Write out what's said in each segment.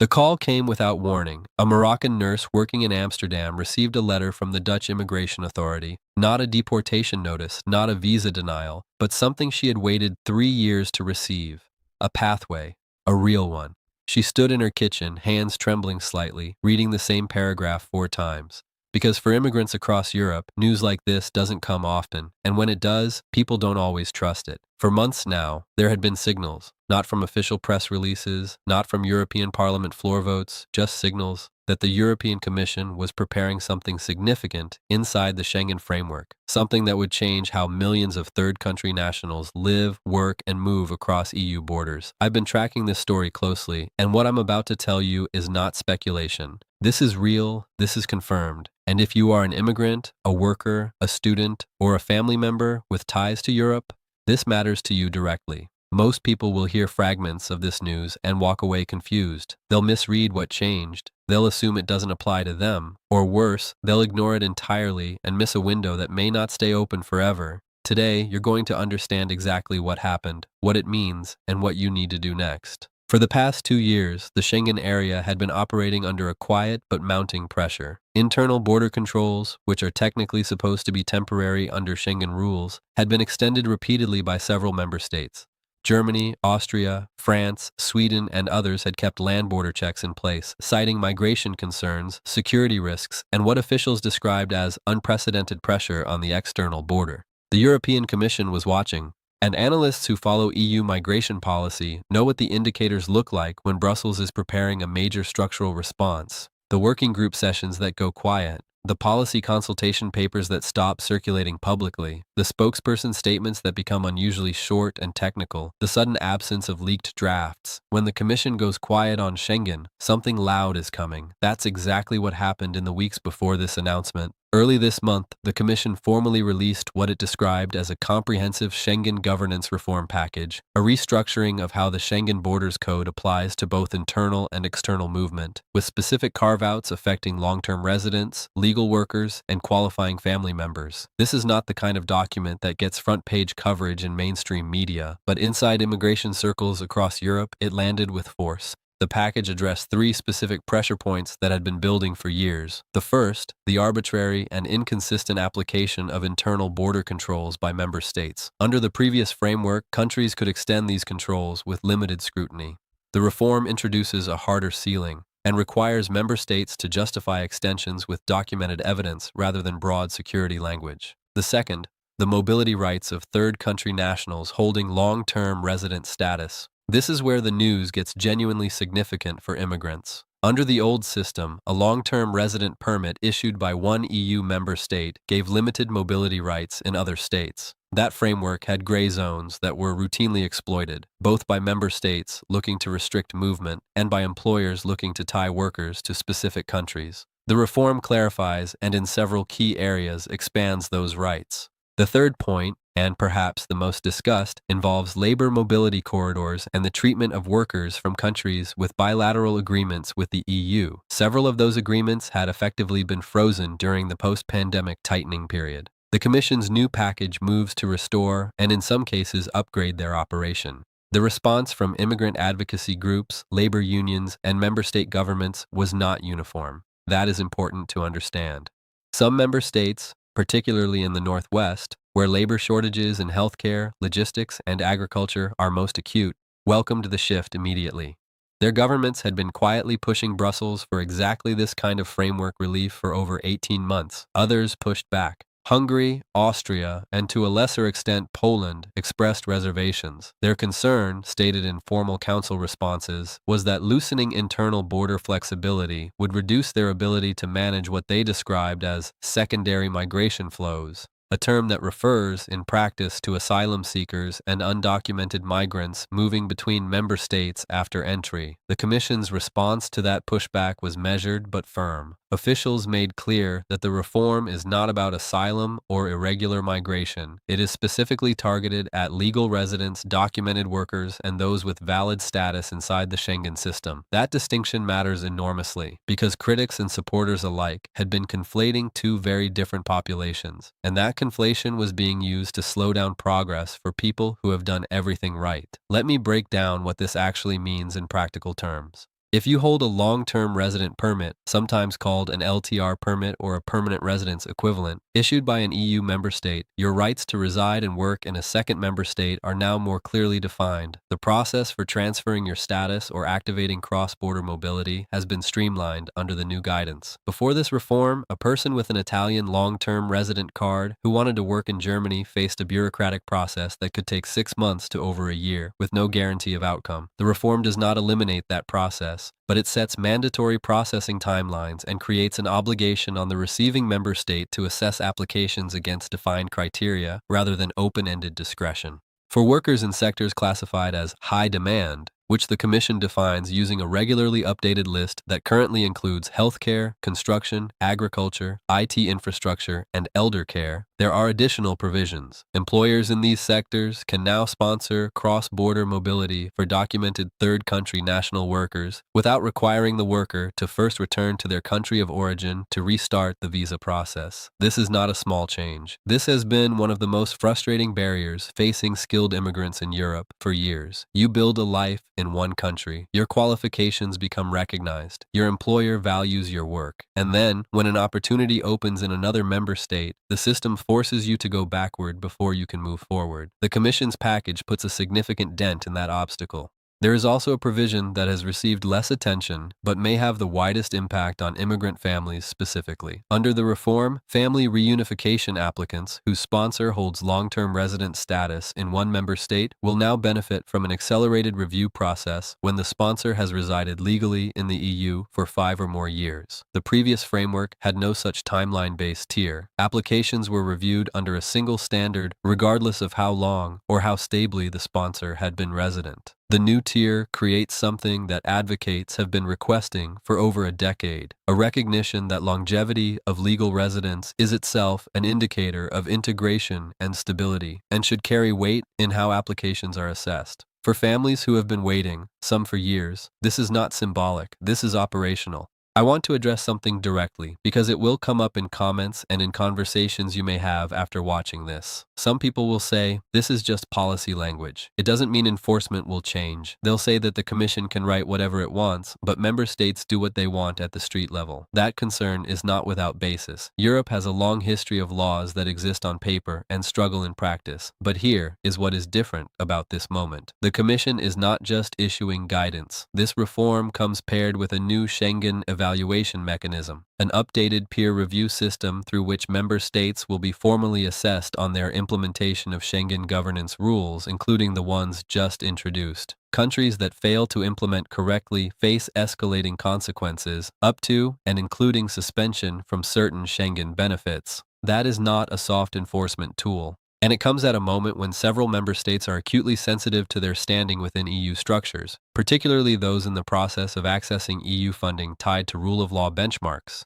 The call came without warning. A Moroccan nurse working in Amsterdam received a letter from the Dutch Immigration Authority, not a deportation notice, not a visa denial, but something she had waited 3 years to receive. A pathway, a real one. She stood in her kitchen, hands trembling slightly, reading the same paragraph 4 times. Because for immigrants across Europe, news like this doesn't come often, and when it does, people don't always trust it. For months now, there had been signals, not from official press releases, not from European Parliament floor votes, just signals that the European Commission was preparing something significant inside the Schengen framework, something that would change how millions of third country nationals live, work, and move across EU borders. I've been tracking this story closely, and what I'm about to tell you is not speculation. This is real, this is confirmed, and if you are an immigrant, a worker, a student, or a family member with ties to Europe, this matters to you directly. Most people will hear fragments of this news and walk away confused. They'll misread what changed. They'll assume it doesn't apply to them. Or worse, they'll ignore it entirely and miss a window that may not stay open forever. Today, you're going to understand exactly what happened, what it means, and what you need to do next. For the past 2 years, the Schengen Area had been operating under a quiet but mounting pressure. Internal border controls, which are technically supposed to be temporary under Schengen rules, had been extended repeatedly by several member states. Germany, Austria, France, Sweden, and others had kept land border checks in place, citing migration concerns, security risks, and what officials described as unprecedented pressure on the external border. The European Commission was watching, and analysts who follow EU migration policy know what the indicators look like when Brussels is preparing a major structural response. The working group sessions that go quiet, the policy consultation papers that stop circulating publicly, the spokesperson statements that become unusually short and technical, the sudden absence of leaked drafts. When the Commission goes quiet on Schengen, something loud is coming. That's exactly what happened in the weeks before this announcement. Early this month, the Commission formally released what it described as a comprehensive Schengen governance reform package, a restructuring of how the Schengen Borders Code applies to both internal and external movement, with specific carve-outs affecting long-term residents, legal workers, and qualifying family members. This is not the kind of document that gets front-page coverage in mainstream media, but inside immigration circles across Europe, it landed with force. The package addressed 3 specific pressure points that had been building for years. The first, the arbitrary and inconsistent application of internal border controls by member states. Under the previous framework, countries could extend these controls with limited scrutiny. The reform introduces a harder ceiling and requires member states to justify extensions with documented evidence rather than broad security language. The second, the mobility rights of third country nationals holding long-term resident status. This is where the news gets genuinely significant for immigrants. Under the old system, a long-term resident permit issued by one EU member state gave limited mobility rights in other states. That framework had gray zones that were routinely exploited, both by member states looking to restrict movement and by employers looking to tie workers to specific countries. The reform clarifies and in several key areas expands those rights. The third point, and perhaps the most discussed, involves labor mobility corridors and the treatment of workers from countries with bilateral agreements with the EU. Several of those agreements had effectively been frozen during the post-pandemic tightening period. The Commission's new package moves to restore and in some cases upgrade their operation. The response from immigrant advocacy groups, labor unions, and member state governments was not uniform. That is important to understand. Some member states, particularly in the Northwest, where labor shortages in healthcare, logistics, and agriculture are most acute, welcomed the shift immediately. Their governments had been quietly pushing Brussels for exactly this kind of framework relief for over 18 months. Others pushed back. Hungary, Austria, and to a lesser extent Poland expressed reservations. Their concern, stated in formal council responses, was that loosening internal border flexibility would reduce their ability to manage what they described as secondary migration flows, a term that refers, in practice, to asylum seekers and undocumented migrants moving between member states after entry. The Commission's response to that pushback was measured but firm. Officials made clear that the reform is not about asylum or irregular migration. It is specifically targeted at legal residents, documented workers, and those with valid status inside the Schengen system. That distinction matters enormously because critics and supporters alike had been conflating 2 very different populations, and that conflation was being used to slow down progress for people who have done everything right. Let me break down what this actually means in practical terms. If you hold a long-term resident permit, sometimes called an LTR permit or a permanent residence equivalent, issued by an EU member state, your rights to reside and work in a second member state are now more clearly defined. The process for transferring your status or activating cross-border mobility has been streamlined under the new guidance. Before this reform, a person with an Italian long-term resident card who wanted to work in Germany faced a bureaucratic process that could take 6 months to over a year, with no guarantee of outcome. The reform does not eliminate that process, but it sets mandatory processing timelines and creates an obligation on the receiving member state to assess applications against defined criteria rather than open-ended discretion. For workers in sectors classified as high demand, which the Commission defines using a regularly updated list that currently includes healthcare, construction, agriculture, IT infrastructure, and elder care, there are additional provisions. Employers in these sectors can now sponsor cross-border mobility for documented third-country national workers without requiring the worker to first return to their country of origin to restart the visa process. This is not a small change. This has been one of the most frustrating barriers facing skilled immigrants in Europe for years. You build a life in one country, your qualifications become recognized, your employer values your work, and then, when an opportunity opens in another member state, the system forces you to go backward before you can move forward. The Commission's package puts a significant dent in that obstacle. There is also a provision that has received less attention but may have the widest impact on immigrant families specifically. Under the reform, family reunification applicants whose sponsor holds long-term resident status in one member state will now benefit from an accelerated review process when the sponsor has resided legally in the EU for 5 or more years. The previous framework had no such timeline-based tier. Applications were reviewed under a single standard regardless of how long or how stably the sponsor had been resident. The new tier creates something that advocates have been requesting for over a decade, a recognition that longevity of legal residence is itself an indicator of integration and stability, and should carry weight in how applications are assessed. For families who have been waiting, some for years, this is not symbolic, this is operational. I want to address something directly because it will come up in comments and in conversations you may have after watching this. Some people will say, this is just policy language. It doesn't mean enforcement will change. They'll say that the Commission can write whatever it wants, but member states do what they want at the street level. That concern is not without basis. Europe has a long history of laws that exist on paper and struggle in practice. But here is what is different about this moment. The Commission is not just issuing guidance. This reform comes paired with a new Schengen evaluation mechanism, an updated peer review system through which member states will be formally assessed on their implementation of Schengen governance rules, including the ones just introduced. Countries that fail to implement correctly face escalating consequences, up to and including suspension from certain Schengen benefits. That is not a soft enforcement tool. And it comes at a moment when several member states are acutely sensitive to their standing within EU structures, particularly those in the process of accessing EU funding tied to rule of law benchmarks.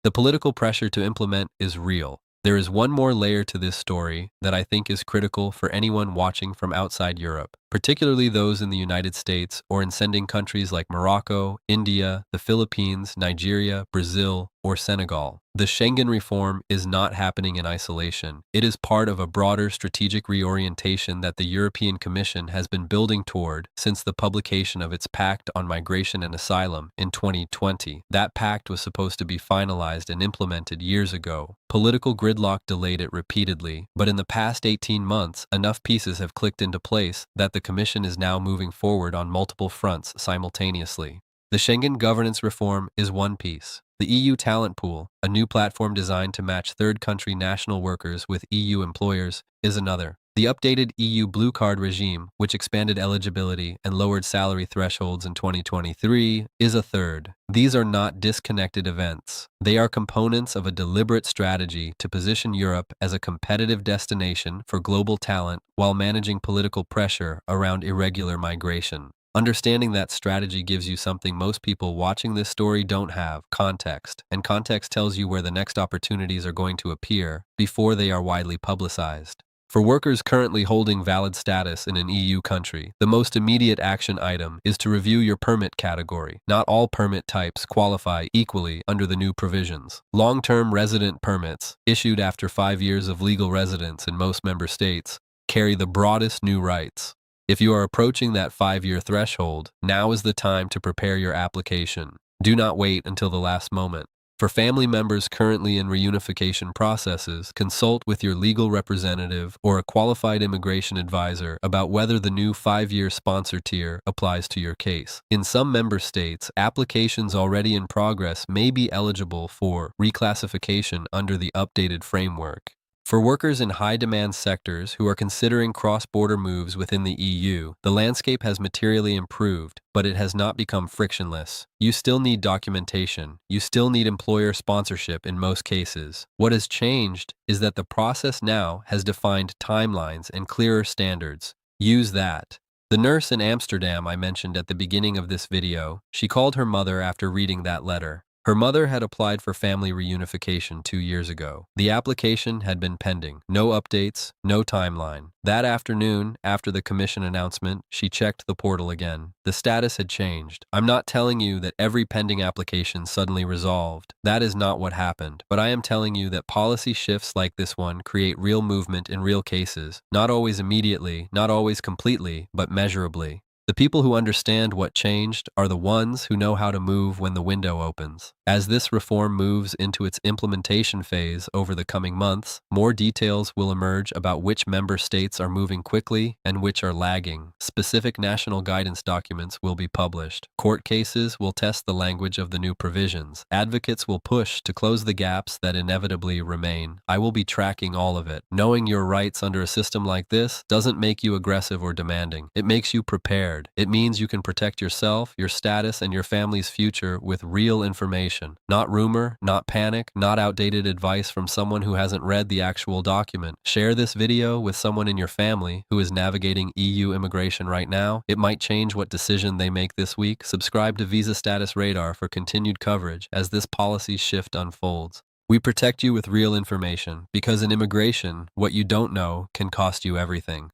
The political pressure to implement is real. There is one more layer to this story that I think is critical for anyone watching from outside Europe, particularly those in the United States or in sending countries like Morocco, India, the Philippines, Nigeria, Brazil, or Senegal. The Schengen reform is not happening in isolation. It is part of a broader strategic reorientation that the European Commission has been building toward since the publication of its Pact on Migration and Asylum in 2020. That pact was supposed to be finalized and implemented years ago. Political gridlock delayed it repeatedly, but in the past 18 months, enough pieces have clicked into place that the Commission is now moving forward on multiple fronts simultaneously. The Schengen governance reform is one piece. The EU Talent Pool, a new platform designed to match third-country national workers with EU employers, is another. The updated EU Blue Card regime, which expanded eligibility and lowered salary thresholds in 2023, is a third. These are not disconnected events. They are components of a deliberate strategy to position Europe as a competitive destination for global talent while managing political pressure around irregular migration. Understanding that strategy gives you something most people watching this story don't have: context. And context tells you where the next opportunities are going to appear before they are widely publicized. For workers currently holding valid status in an EU country, the most immediate action item is to review your permit category. Not all permit types qualify equally under the new provisions. Long-term resident permits, issued after 5 years of legal residence in most member states, carry the broadest new rights. If you are approaching that 5-year threshold, now is the time to prepare your application. Do not wait until the last moment. For family members currently in reunification processes, consult with your legal representative or a qualified immigration advisor about whether the new 5-year sponsor tier applies to your case. In some member states, applications already in progress may be eligible for reclassification under the updated framework. For workers in high-demand sectors who are considering cross-border moves within the EU, the landscape has materially improved, but it has not become frictionless. You still need documentation. You still need employer sponsorship in most cases. What has changed is that the process now has defined timelines and clearer standards. Use that. The nurse in Amsterdam I mentioned at the beginning of this video, she called her mother after reading that letter. Her mother had applied for family reunification 2 years ago. The application had been pending. No updates, no timeline. That afternoon, after the commission announcement, she checked the portal again. The status had changed. I'm not telling you that every pending application suddenly resolved. That is not what happened. But I am telling you that policy shifts like this one create real movement in real cases. Not always immediately, not always completely, but measurably. The people who understand what changed are the ones who know how to move when the window opens. As this reform moves into its implementation phase over the coming months, more details will emerge about which member states are moving quickly and which are lagging. Specific national guidance documents will be published. Court cases will test the language of the new provisions. Advocates will push to close the gaps that inevitably remain. I will be tracking all of it. Knowing your rights under a system like this doesn't make you aggressive or demanding. It makes you prepared. It means you can protect yourself, your status, and your family's future with real information. Not rumor, not panic, not outdated advice from someone who hasn't read the actual document. Share this video with someone in your family who is navigating EU immigration right now. It might change what decision they make this week. Subscribe to Visa Status Radar for continued coverage as this policy shift unfolds. We protect you with real information because in immigration, what you don't know can cost you everything.